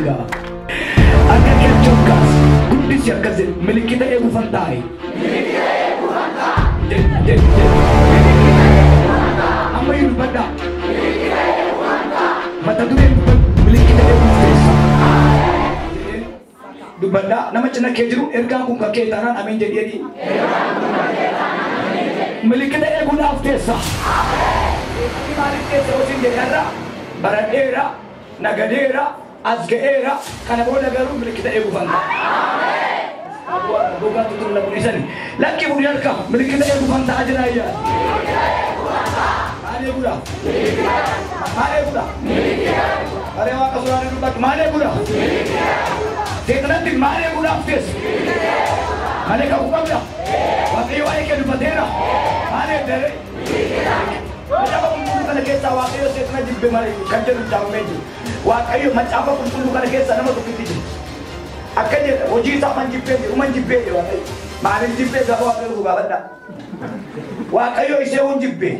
Hallelujah. Akka kechokas guddis yakkasin milikita eegu fantai. Amma yun bada. Mata dure milikita eegu fesa. Dubanda nama cina kejiru erga kun kake tanan amin jadi. Milikita eegu naftesa. Malik kesa osin jadi baradera nagadera azgaera kana bola garu milikita eegu fanta. Bukan tutur lagu nisan. Laki budiar ka milikita eegu fanta ajra ya. Mane buda. Mane buda. Are wa kasurane rubat mane buda. Tekna tin mane buda fes. Mane ka ukabda. Wa kayo ay ke rubatera. Mane dere. Macam kumpul kana kesa wa kayo tekna jibbe mare kanjer jawmeji. Wa kayo macam kumpul kana kesa nama tukiti. Akanya hoji sama jibbe uman jibbe wa kayo. Mane jibbe ga wa kayo gabada. Wa kayo ise un jibbe.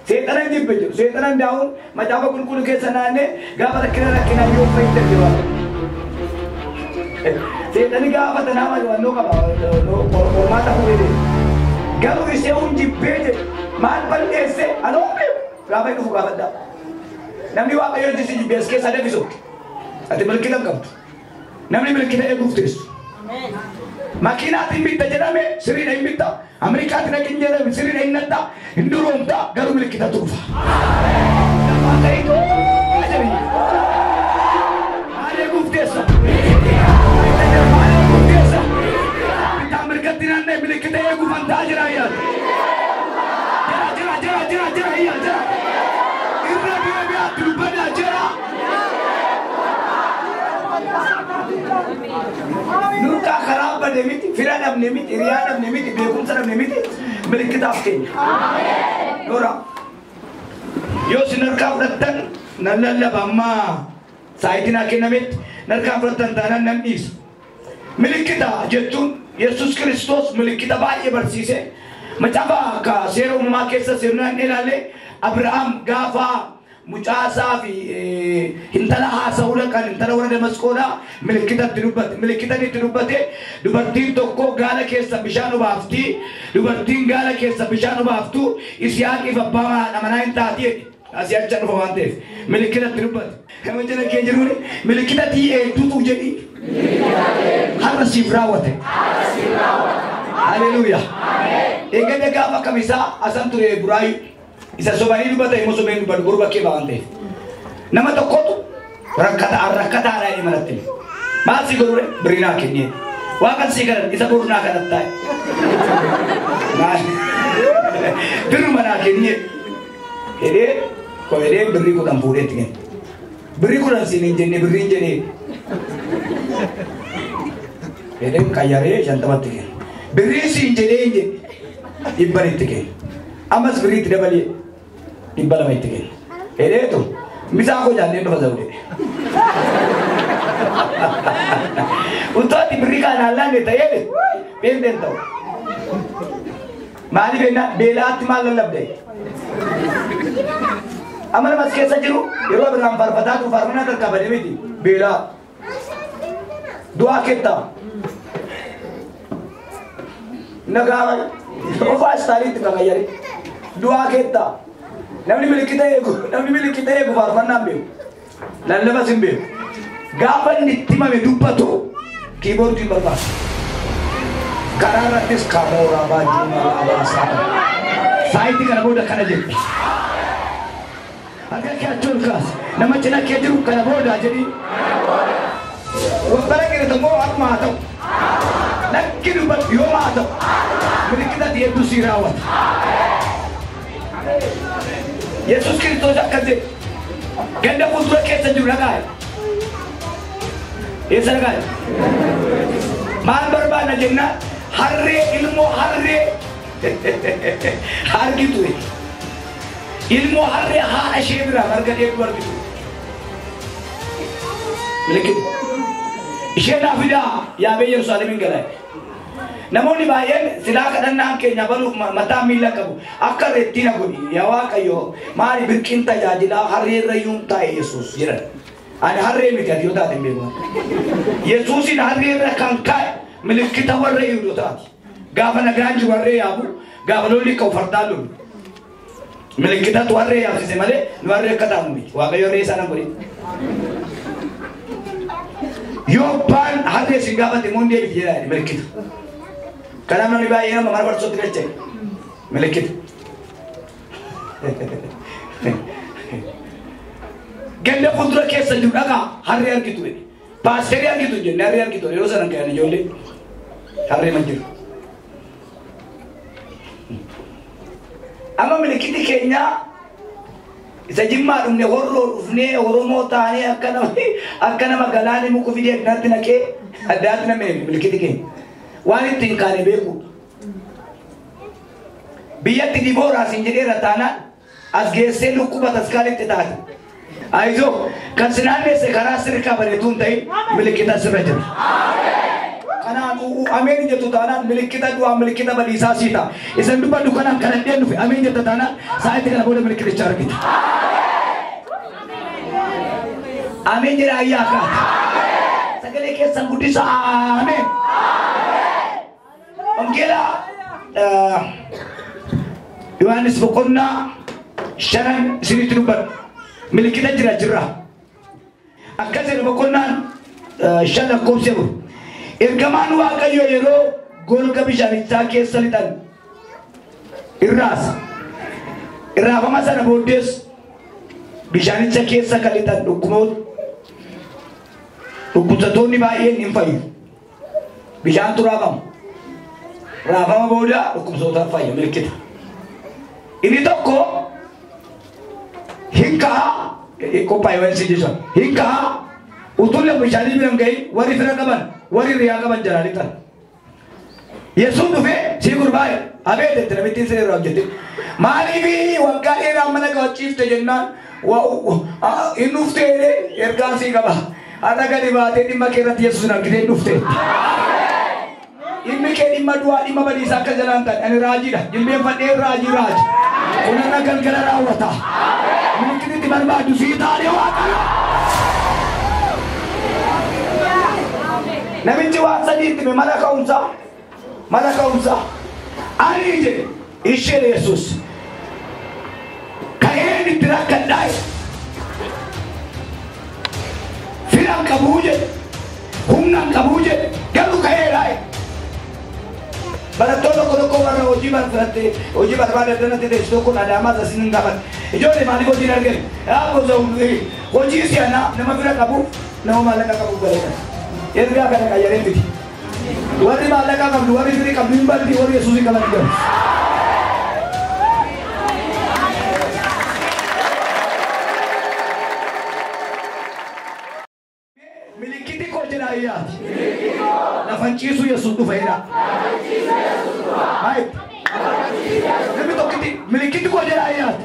Setan jibbe jo. Setan daun macam kumpul kesa nane gabada kina yo faida jo. Setan gabada nama jo no ka no mata huwe. Garu ise un jibbe je. Man ese ano gabay ko gabada namni wa kayo disi jibes ke sada biso ate malkita kam namni malkita e guftes amen makina timbita jedame siri na imbita amerika tina kinjera siri na innata indurumta garu malkita tufa amen kayo to ajari ale guftes ale guftes pita amerika tina ne malkita e gufanta ajra ya Nurka kharab bade miti, firadam nemiti, riyadam nemiti, bekumsaram nemiti, milikita afkenya. Amen. Nora. Yo sinarka fratan nalalla bamma saitina kenamit narka fratan tanan namis. Milikita jetun Yesus Kristus milikita baay'ee barsiise. Macaba ka seera uumamaa keessa sirnaan ilaale Abrahaam gaafa mucaasaa fi intala haasa'uudha kan intala warra Damasqoodha milikitatti dubbate dubartiin tokko gaala keessa bishaan obaafti dubartiin gaala keessa bishaan obaaftu Isiyaaqiif abbaa amanaa hin taati asii dhufa waan ta'eef milikitatti dubbate nama jala kee jiruun milikitatti eegduutu jedhi har'a siif raawwate. Hallelujah. Amen. Ega gaafa kamisa asan ture buraayu isa sobanii dubbata immoo sobeen dubbatu gurba kee baante nama tokkotu rakkata ala imalatte maal si godhure birina kennee waaqan si garan isa burunaa kanatti taa'e biruma naa kennee hedee ko hedee birrii kudhan fuudheetti kenne birrii kudhan siin hin jenne birriin jedhee hedee qayyaree shantamatti kenne birrii siin jedhee hin jenne dhibbanitti kenne ammas birriitti dabalee dhibba lama itti kenne hedheetu misaa koo jaallee dhufa zawudee uttooti birrii kaan haallaan ta'ee beekteen ta'u maaliif ennaa beelaatti maal lallabde amma namas keessa jiru yeroo birraan farfataa tu farmanaa tarkaabadee miti beelaa du'aa kettaa nagaama ofaa istaaliitti kakayyare du'aa kettaa namni milikita eegu faarfannaan beeku lallabas hin beeku gaafa inni itti himame dubbatu kiiboordiin barbaada karaa irrattis kamoora baajjuma abaasaa saayitii kana booda kana jedhu akka kee achoon kaas nama cina kee jiru kana booda jedhi wabbara gire tokko akkuma haa ta'u lakki dubbatu yooma haa ta'u milikita hedduu sii raawwata. Yesus Kristus akkas jedhe ganda fuuldura keessa jiru dhagaa'e eessa dhagaa'e maal barbaadna jennaan harree ilmoo harree argitu ilmoo harree haadha ishee biraa marga dheeduu argitu milikita ishee daafidaa yaabee Yerusaalemiin galaa'e namoonni baay'een silaa kadhannaan keenya baluuf mataa miila qabu akka reettina godhi yaa Waaqayyo maali birqiin tajaajilaa harreerrayyuun taa'e Yesuus jedhan Ani harree miti ati yoo taate beeku. Yesuusin harree irra kan kaa'e milikkita warra Yihuudootaati. Gaafa nagaan jiru harree yaabu gaafa lolli ka'u fardaan lolu. Milikkitatu harree yaabsise malee nu harree akka taa'u miti. Waaqayyo harree sana godhe. Yoo baan harree sin gaafate moon deebiti jedhaa milikkita. Kanaaf namni baay'ee nama mana barsiisootti galchee milikkita. Ganda fuuldura keessa jiru dhagaa harree argitu jedhe. Paasterii argitu jenne harree argitu yeroo sana ka'an ijoollee harree man jiru. Amma milikkiti keenya isa Jimmaa dhumne horroo dhufnee Oromoo taanee akka nama galaanee muka fidee addaatti naqee addaatti namee milikkiti keenya waan ittiin kaane beeku. Biyyatti Dibooraa siin jedheera taanaan as geessee lukkuba taskaalitti taate. Aizo kan sinaanesse karaa sirkaa bareetuun ta'in milikkita sirra jira. Kanaan ameen jettu taanaan milikkita du'aa milikkita badiisaa siita. Isin dubbadhu kanaan kan addeen dhufe ameen jetta taanaan sa'aatii kana booda milikkiticha argita. Ameen jedha ayyaa kaata. Sagalee keessan guddisa ameen. Wangeela Yohaannis boqonnaa 5 isinitti dubbadhu. Milikkita jira. Akkasii boqonnaan 5 lakkoofsa jiru. Ergamaan Waaqayyo yeroo golga bishaanichaa keessa lixan irraafama sana booddees bishaanicha keessa kan lixan dhukkubsattoonni baay'een hin fayyu. Bishaantu raafama. Raafama booda dhukkubsattootaaf fayya milikkita. Inni tokko hinkaa qophaa'e waan si jechuudha. Hinkaa utulle bishaanii biran ga'ii warri fira qaban warri riyaa qaban jalaa lixan. Yesuun dhufee sii gurbaa'e abeet itti namittiin siree irraa hojjete. Maaliif waggaa dheeraa mana qabachiifte jennaan hin dhufteedhe ergaan sii qaba. Har'a gadi baatee dhimma kee irratti Yesuusin argitee hin dhufte. Dhimmi kee dhimma du'aa dhimma badiisaa akka jalaan ta'e ani raajiidha. Jilbeenfadhee raaji. Kun irra galgala raawwata. Milikkititti barbaadu sii taane Waaqayyo. Namichi waan sadii itti mana ka'umsaa ani jedhe ishee Yesuus ka'een itti rakkadhaa firaan qabuu jedhe humnaan qabuu jedhe garuu ka'eedhaa barattoota tokko warra hojii barbaadan teessu tokkoon Adaamaa asin hin gaafan ijoollee maaliif hojii argani hojii si'anaa nama bira qabuuf nama maallaqa qabuuf galeetan. Ergaa kana qayyaree miti. Warri maallaqa qabdu warri firii qabdu hin baldi warri Yesuusii qaban hin galu. Milikkiti koo jedha ayyaati. Lafan ciisu Yesuus dhufeera. Namni tokkitti milikkiti koo jedha ayyaati.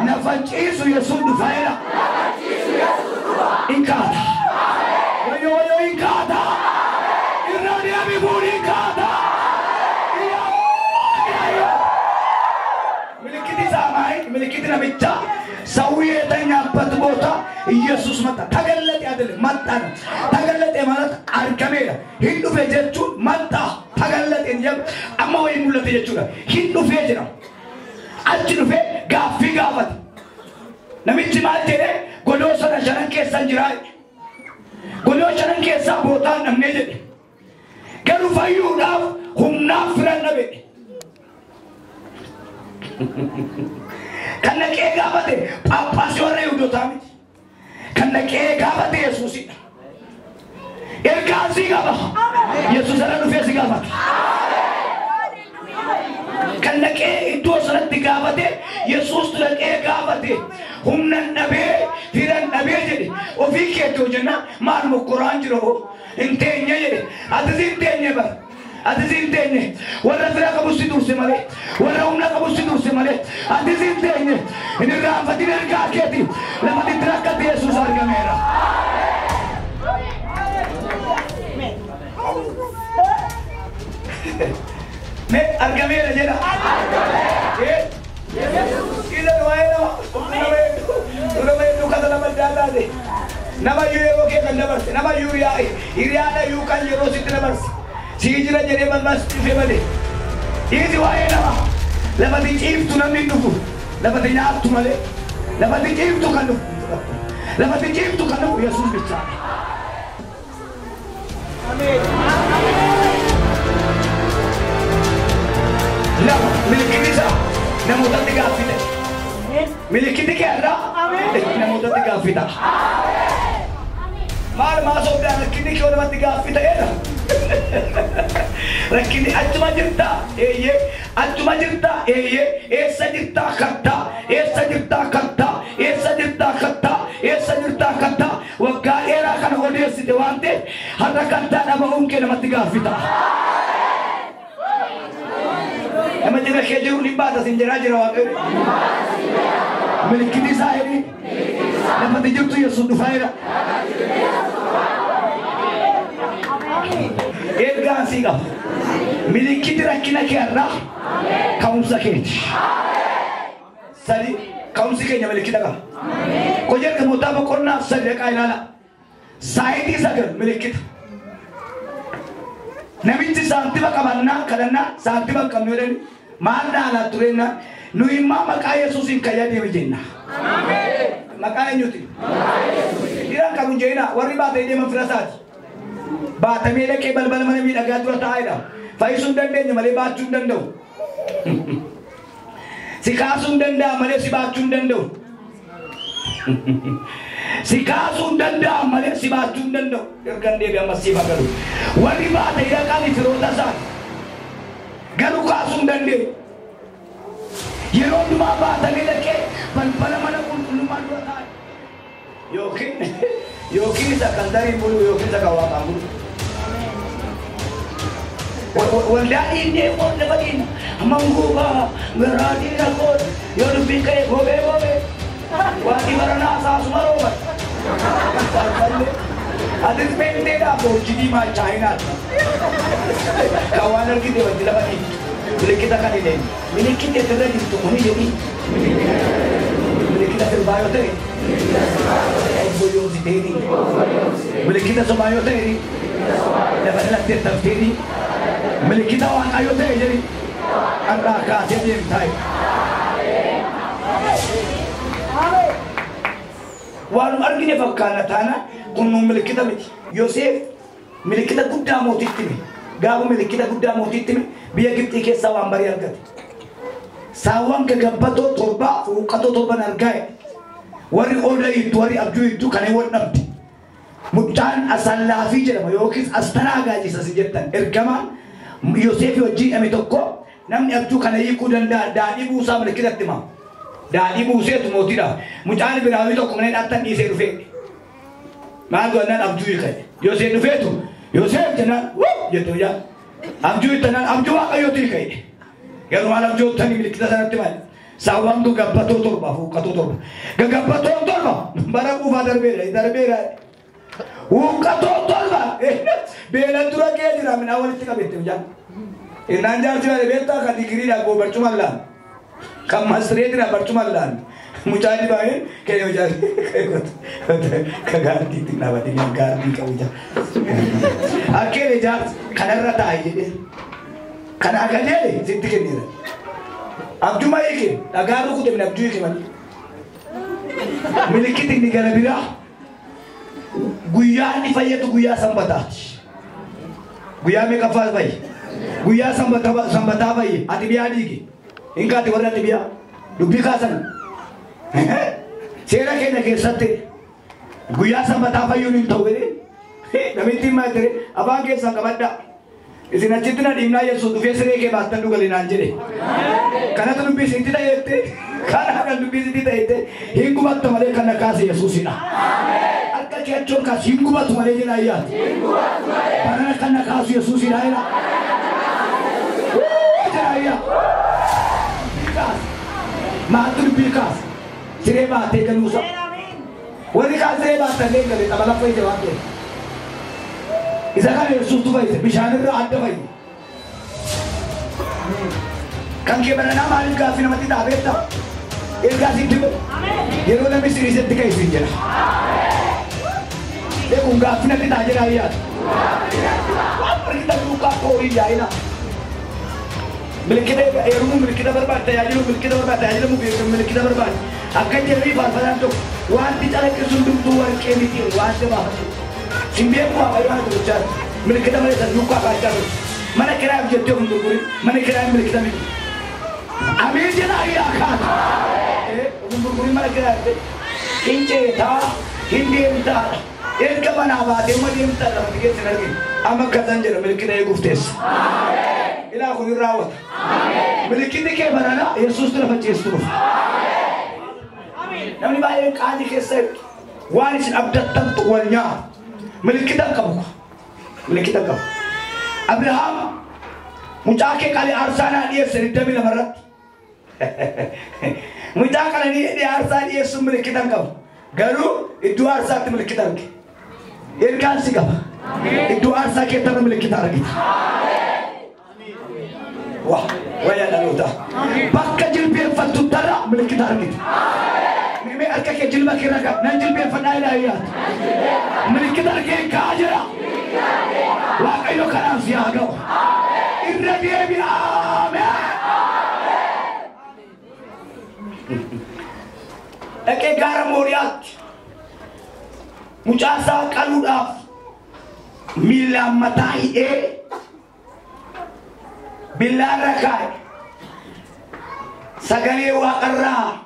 Lafan ciisu Yesuus dhufeera. Inkaata. Yo inkata. Irrani abibuni inkata. Milikiti samai, milikiti namicha. Sawiye tanya patbota. Yesus mata. Tagallate adele mata. Tagallate malat argamera. Hindu fejechu mata. Tagallate njab. Amma wayi mulate jechuudha. Hindu fejera. Achi dhufe gaaffii gaafate. Namichi maal jedhe godoo sana shanan keessan jiraa. Godoo shanan keessaa bootaan namnee jedhe. Garuu fayyuudhaaf humnaaf firan dhabe. Kan dhaqee gaafate Phaaphaasii warra Yihuudootaa miti. Kan dhaqee gaafate Yesuusidha. Ergaan sii qaba. Yesuus irra dhufee si gaafata. Kan dhaqee iddoo sanatti gaafate Yesuus dhaqee gaafate. Humnan dhabee firan dhabee jedhe. Ofii keetti hojjenna maal mokkoraan jira hoo. Hin teenye jedhe. Atis hin teenye bara. Atis hin teenye. Warra fira qabus si durse malee. Warra humna qabus si durse malee. Atis hin teenye. Hin irraanfatin ergaa keeti. Lafatti rakkate Yesuus argameera. Me argameera jedha. Yesuus ila waa'ee nama. Nama hedduu kata nama adda addaati. nama yeroo kee kan dabarse nama hiriyaadha yuu kan yeroo sitti dabarse sii jira jedhee balbas dhufee malee dhiisi waa'ee nama lafati ciiftu namni dhufu lafati nyaattu malee lafati ciiftu kan dhufu lafati ciiftu kan dhufu Yesuus bichaa. Lama milikiti isaa namootatti gaaffite. Milikiti keerraa namootatti gaaffita. Maal maasoodaa rakkinni kee namatti gaaffiteedha. Rakkinni achuma jirta eeyyee achuma jirta eeyyee eessa jirta kattaa eessa jirta kattaa eessa jirta kattaa eessa jirta kattaa waggaa dheeraa kana odeessite waan ta'eef har'a kattaa dhaba'uun kee namatti gaaffita. Nama jira kee jiru dhibbaata sin jiraa jira waaqayyo. Milikiti isaa jedhi lafati jirtu Yesuus dhufeera. Ergaan sii qaba. Milikiti rakkina keerraa ka'umsa keeti. Sadi ka'umsi keenya milikita qaba. Hojii ergamootaa boqonnaa sadi dhaqaa ilaala. Saayitii sagal milikita. Namichi saantima qabannaa kadhannaa saantima qabnu jedhani maal dhaalaa tureenna nu immaa maqaa Yesuusiin kan yaadame jenna. Maqaa eenyuti? Dhiiraan qabu jeena warri baatee deeman firasaati. Baatamee dhaqee balbala mana miidhagaa dura taa'edha. Fayyisuu hin dandeenye malee baachuu hin danda'u. Si kaasuu hin danda'a malee si baachuu hin danda'u. Si kaasuu hin danda'a malee si baachuu hin danda'u. Ergan deebi'ee ammas siif agaru. Warri baatee dhaqaan firoota isaati. Garuu kaasuu hin dandeenye. Yeroo hundumaa baatanii dhaqee balbala mana qulqullummaa dura taa'e. Yookiin isa kan darii bulu yookiin isa kan waaqaan bulu. Waldaa dhiinnee qoodne fadiin manguubaa garaadii rakkoon yoo dubbiin ka'e goobee waan baranaa saasuma rooba. Atis beekteedhaaf hojii diimaa chaayinaati. Kan waan argite wanti lafa dhiibu. Milikita kan illee milikita irra jirtu kuni jedhi milikita sirbaa yoo ta'e obboyoositeeni milikita sobaa yoo ta'e lafa dhalatee tafteeni milikita waaqaa yoo ta'e jedhi har'aa kaasee deemtaa'e. Waan argine fakkaata taana kunnuun milikita miti. Yoosef milikita guddaa mootiitti hime. Gaafa milikita guddaa mootiitti hime biyya Gibxii keessaa waan barii argate. Saawwan gagabbatoo torba fuuqatoo torban argaa'e. Warri oola hidduu warri abjuu hidduu kan wal dhabde. Mucaan asallaafii jedhama yookiis astaraa gaajisa si jettan ergamaan Yoosef wajjin hidhame tokko namni abjuu kana hiikuu danda'a daadhii buusaa milikitatti hima. Daadhii buuseetu mootiidhaaf. Mucaan biraawii tokko mana hidhaattan dhiisee dhufee. Maal goonaan abjuu hiika'e. Yoosef dhufeetu Yoosef jennaan jettu yaa. Abjuu hiiktanaan abjuu waaqayyooti hiika'e. Garuu maal abjuu hiiktanii milikita sanatti maal? Saawwan gagabbatoo torba fuuqatoo torba. Gagabbatoo torba bara quufaa darbeera. Fuuqatoo torba beelan dura kee jira minaa walitti qabette yaa. Innaan jaarsi malee beektaa kan digiriidhaan goo barcumaan laan. Kan masreetiin barcumaan laan. Mucaan dibaa'ee kee hojaa ka gaardiitti dhaabatanii gaardii qabu jaa. Akkeen jaarsi kanarra taa'e jedhee. Kana agalee sitti kenneera. Abjuma hiike dhagaa rukute min abjuu hiike malee. Milikiti inni gara biraa guyyaa inni fayyadu guyyaa sanbataati. Guyyaa meeqa fa'aa fayyi? Guyyaa sanbataa fayyi ati biyyaa dhiige. Inkaati warra ati biyyaa dubbii kaasan. Seera keenya keessatti guyyaa sanbataa fayyuun hin ta'u jedhee namitti himaa ture afaan keessaa qabadhaa. Isin achitti na dhiibnaa Yesuus dhufee siree kee baattan dhugalinaan jedhe. Kanatu dubbii sitti ta'eette kana kan dubbii sitti ta'eette hin gubattu malee kan kaase Yesuusidha. Akka keechoon kaas hin gubatu malee jedha ayyaati. Barana kan kaasu Yesuusidha jedha. Jedha ayyaa. Maatu dubbii kaas siree baatee galuusa. Warri kaan siree baattan galee xabala fayyade waan ta'eef. Isa kan Yesuus fayyade bishaan irraa adda fayyade. Kan kee baranaa maaliif gaaffii namatti dhaabeetta? Ergaa sitti yeroo namni siriisetti ka'e siin jedha. देखो गाफिना की ताजर आई यार पर kita luka ko iyaina मिलकिता एरुमु मिलकिता बर्बाद तयाजिलो मिलकिता बर्बाद तयाजिलो मिलकिता बर्बाद akan jadi barbaran tu wanti cara kesundung tuan kemiti wanti bah simbiya ko ayo tu jar मिलकिता mere luka baca mana kira jete undur kuri mana kira मिलकिता mi amin jena iya kan undur kuri mana kira kince tha hindi ta एक बना बात है मुझे इम्तिहान लगा के चला गया अमक कज़न जरा मिलकिता ये गुफ्तेस इला खुद रावत मिलकिता के बनाना यीशु तरफ चेस तरफ नमनी बाय काजी के से वारिस अब्दतन तुवन्या मिलकिता कब अब्राहम मुचाके काले अरसाना लिए सरिता मिला मरत मुचाके लिए अरसाना लिए सुम मिलकिता कब गरु itu arsa te milik kita lagi. Ini kan sih kah? Itu arsa kita milik kita lagi. Wah, waya lalu dah. Bakka jilbir fatu tara milik kita lagi. Meme arka ke jilba kira kah? Nan jilbir fanail ayat. Milik kita lagi kaja. Wah, kayo karam siaga. Irra dia bi amen. Eke garam moriat. Mucasa kaludaf mila matai bilarakai sagale waqarra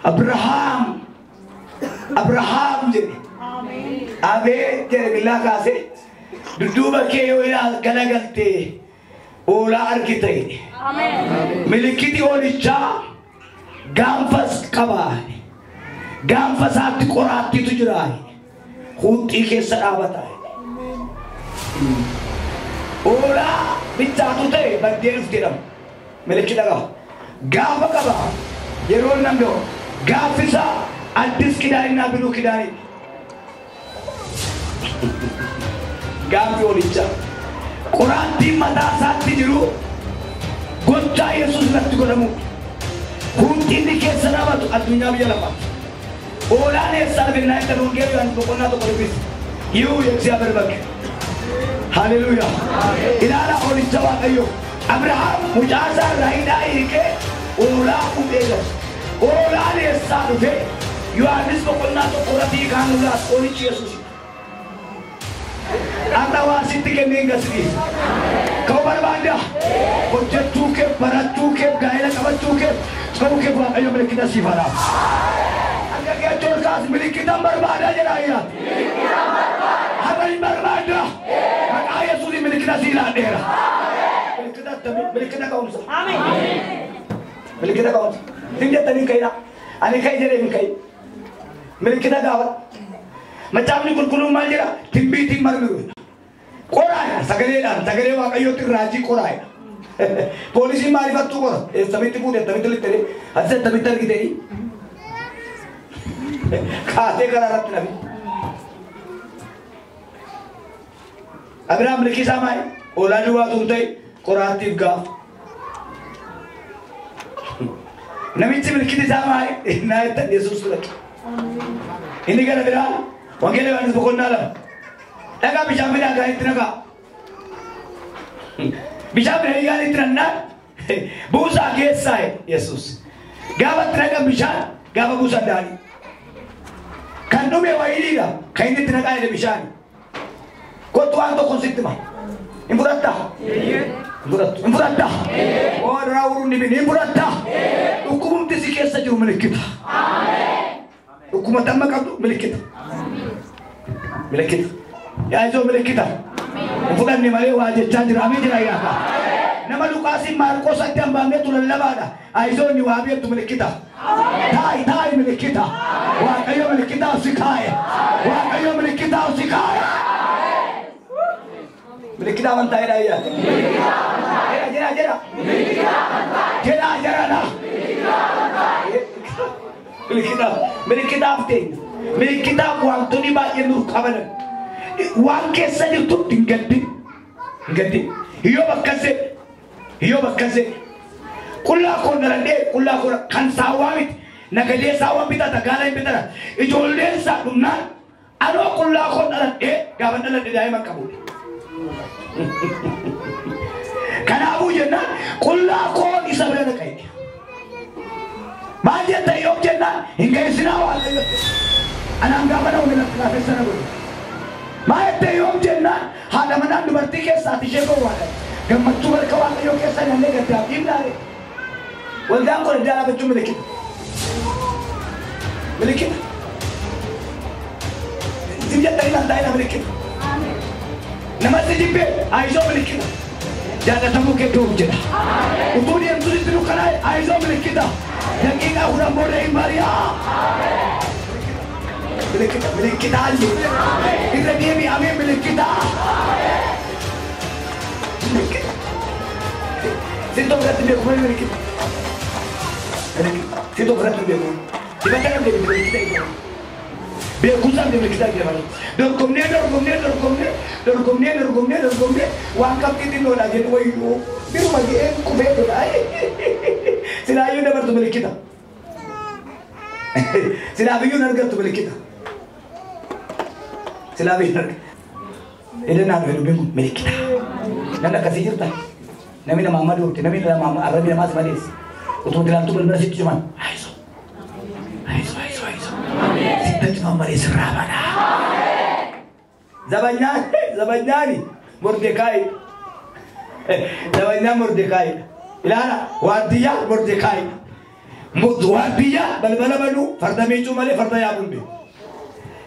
Abraham jadi abe tere billah kase duduba ke ila galagalte ola arkite milikiti olicha gamfas kabani gamfas ati qorati tujurai खुदी के सराबत है ओला बिचातु ते बदेर तिरम मिलकिता का गाव का ये रोल नंदो गाफिसा अड्डिस किदाई ना बिनु किदाई गाव ओलिचा कुरान दी मदा साथी जिरु गोच्चा येसुस लत्तु करमु खुदी के सराबत अदुनिया में लपा ओला ने साबिन नाइट रुंगे यान कोना तो कोई यू यक्सिया बरबक हालेलुया इलाला और जवाब अयो अब्राहम मुजाजा राइडा के ओला उदेगा ओला ने साबे यू आदिस कोना तो कोरती कानुला कोनी यीशु आता वासित के नेंगसगी कबर बांडा कोचतू के परतू के गायला कबतू के कबू के अयो मेरे किना सिफारा क्या चोरकास मिलकिता बर्बाद है जराया मिलकिता बर्बाद हमारी बर्बाद आया सुनी मिलकिता सीला डेरा मिलकिता कौन सा आमीन मिलकिता कौन सा तिंगे तनी कहिना आणि काही जरे मी काही मिलकिता गावात मचामनी कुलकुलू माल जरा तिंबी तिंग मारलो कोराया सगळे वाकायो ती राजी कोराया पोलिसी मारिफत तू कर ए समिती पूरे तमितली तेरे असे तमितर की तेरी खाते करा रहा था अब्राहम लिखी सामाय ओला जुआ तुमते कोरातीब गा नवीची लिखी ती सामाय नाही तर येसूस लकी इन्हीं का अब्राहम वगैरे वाणी बकोन नाला लगा बिचामिला गा इतना का बिचामिला गा इतना ना बुसा गेसा है येसूस गावत रगा बिचा गावा बुसा डाली Kandume wa iliga kaini tinaka ile bishani kwa tuanto konsitma imburata o rauru ni bini imburata hukumu mtisikesa juu milikita amen hukumu tamaka milikita ya hizo milikita mfuga ni male waje chanjira amejira yaka nama Lukasi Marcos atambambe tulalabada aizo ni waambie tumilikita tai milikita wakayo milikita usikae milikita mantai raya jera na milikita afte milikita waktu ni ba yenu kabana wanke sadi tu tingati hiyo bakaze kulla ko narande kulla ko kan sawamit nagade sawam bita tagala bita ijolde sa dumna أنا أقول لا أخون أنا إيه قابلنا لنا دائما قبول كان أبو جنة قل لا أخون إسابنا كاي ما جت يوم جنة إنك إسنا ولا أنا أمقابنا ومن الكلام السنة ما جت يوم جنة هذا من عند برتيك ساتيشة كوالا كم تقول كوالا يوم كسر اللي قدام إملاء والدام كل الدار بتجوم ملكي ملكي تبي تايلا تايلا ملكي نما تجيب عايزه ملكي جانا تمو كتوم جدا وتوني أنتوني تلو كناي عايزه ملكي دا لكن أخونا موري ماريا ملكي دا علي إذا ديمي أمين ملكي دا سيدو برات بيكون ملكي سيدو برات بيكون تبى كلام ده ملكي دا بيكوزام دي ملكي دا dorgomne wangkap kita no lagi wayu biru bagi aku beto dai sila ayu na bertu milik kita sila ayu na bertu milik kita sila ayu na ini na beru milik kita nanda kasih cerita nami nama Amadu nami nama Arabi nama Asmalis untuk dalam tu benar situ cuman aiso kita cuma malis ramana Zabanyani Mordecai Zabanya Mordecai ilana wadiya Mordecai wadiya balbala balu farda meju male farda yabunde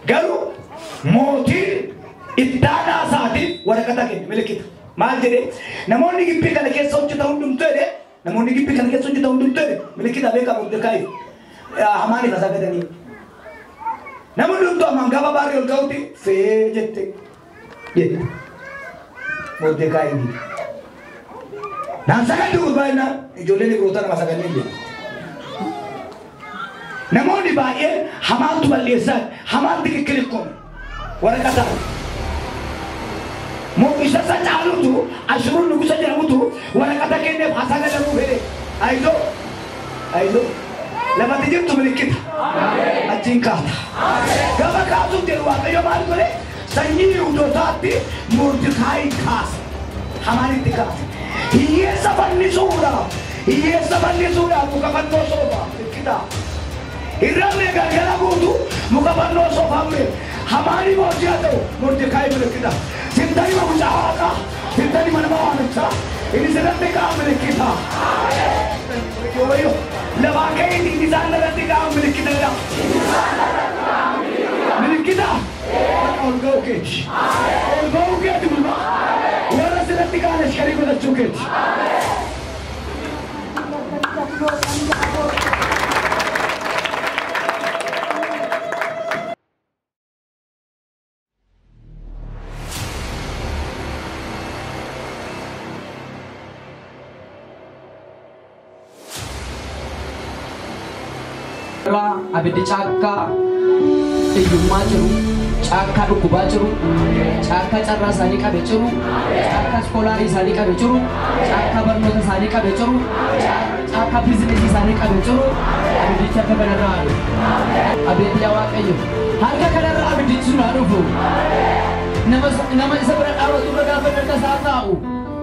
garu moti ittana saati warakata ke milikita mal jede namoni gippi kala ke sochita undum tere namoni gippi kala ke sochita undum tere milikita beka Mordecai hamani kasagadani namun untuk menggabah baril kau ti fejete, ye, Mordecai ini. Nasakan tu berbaina, jualan di perusahaan masakan ini. Namun di bawah hamal tu balisan, hamal tiga kelikon, orang kata, mau bisa saja alu tu, asyurul nunggu saja alu tu, orang kata kene pasangan dalam bere, aizo. Lama tijib tu milik kita, ajingkat. Gapa kasu terwata yo mal kore, sanyi udah tadi Mordecai khas, hamari tikas. Iya saban ni sudah, muka panto sofa kita. Iram ne gagara budu, muka panto sofa me, hamari bosya tu Mordecai milik kita. Sintari mau jaga, sintari mana mau anak ini sedang tekam milik kita. Yo. Lebagai ini sana nanti kamu milik kita dah. Milik kita. Orgo kech. Orgo kech dulu. Orang nanti kamu sekali kita cukup. Abiddi cakka iyyummaa jiru cakka dhukkubaa jiru cakka carraa isaanii qabe jiru cakka iskoolaarii isaanii qabe jiru cakka barnoota isaanii qabe jiru cakka biizinesii isaanii qabe jiru abiddicha akka kanarraa haadhu abiddi yaa Waaqayyo harka kanarraa abiddichi sun haa dhufu nama isa bira dhaabatu irra gaafa darga isaa taa'u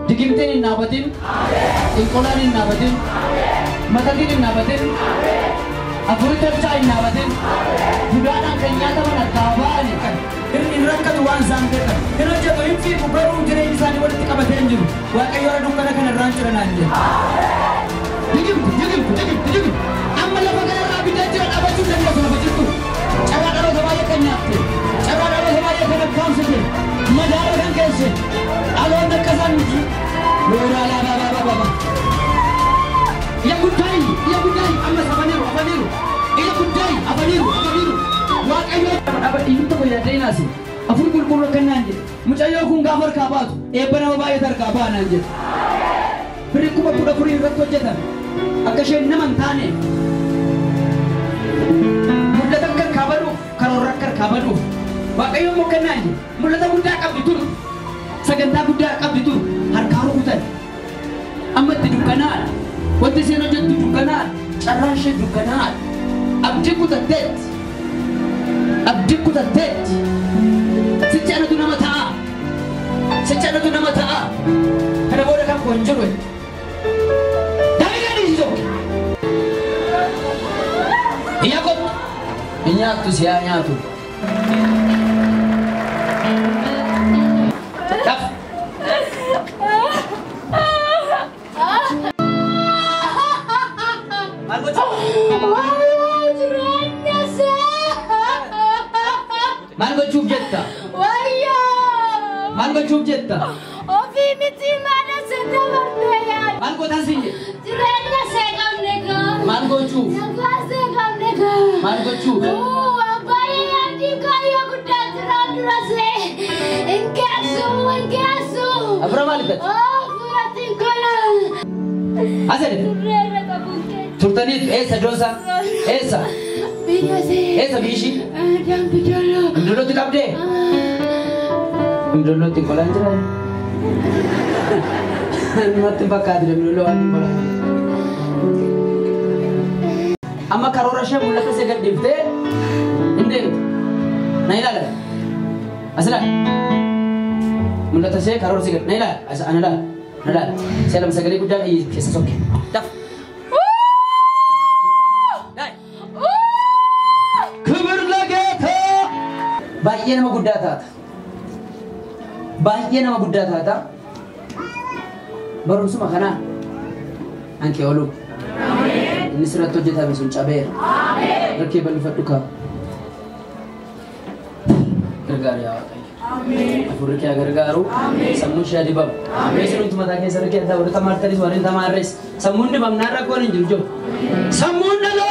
digimtiin hin dhaabatin inqolaan hin dhaabatin matatiin hin dhaabatin Afuri tercah inna batin, budana kenyata mana kawan kan. Ini rakyat wan sampai kan. Ini jatuh ini baru jadi di sana boleh tikar batin juru. Wakai orang dukkan akan rancur nanti. Jujur. Amal apa kena rapi dan jalan apa sudah dia sudah begitu. Cara kalau sama ya kenyata, cara kalau sama ya kena kaum saja. Madara kan kese. Alu anda kesan. Lora baba. Yang budai, amma sabaniru. Iya budai, abaniru. Wakai apa ini tu boleh ada nasi. Afur bulbul kan nanje. Mucayo kun gafar kabat. Bana babayat kabat nanje. Beri kuba puda puri rakto jatan. Akashen naman tane. Muda takkan kabadu, kalau rakkar kabadu. Wakai mo kan nanje. Muda tak budak kab ditur. Saganta budak kab ditur. Har karu hutan. Amat didukanal. Waktu saya nak didukanal. Caranya didukanal. Abdi ku tak det. abdii kutatteetti sichaanatu nama ta'a sichaanatu nama ta'a kana booda kan kun jiru daa'imman isoo iyya kottu nyaattu siyaa nyaatu Mango chup jetta. Wayyo. Mango chup jetta. Ofii miti mana senda barteya. Mango tansinje. Jirenya seegamne ka. Mango chup. Nagaa seegamne ka. Mango chup. Abbaye andi kaya guddaa jira durase. Inkeesu. Abra malikat. Furatiin kola. Asal. Turreera qabukke. Turtanit esa dosa. Esa. Biyyase. Esa bishi. Dambi jalo. Dulu tikap deh. Dulu tikolan jera. Mati bakal dulu ati kolan. Amma karora she mulaka se gadifte. Inde. Naila la. Asla. Mulaka se karora se gad. Naila. Asa anala. Nala. Salam sagale kuda i kesa sokke. Taf. Baay'ee nama guddaa taata. Baay'ee nama guddaa taata. Barumsuma kanaan hankee oolu. Inni sirratti hojjetame sun cabeera. Rakkee bal'ifadhu kaa. Gargaari yaa Waaqayyo. Afurri kee gargaaru. Sammuun ishee dibamu. Meeshaan wanti mataa keessa rakkee adda warri tamaartanis warri tamaarres. Sammuun dibamnaan rakkoon hin jiru jiru. Sammuun dhaloo.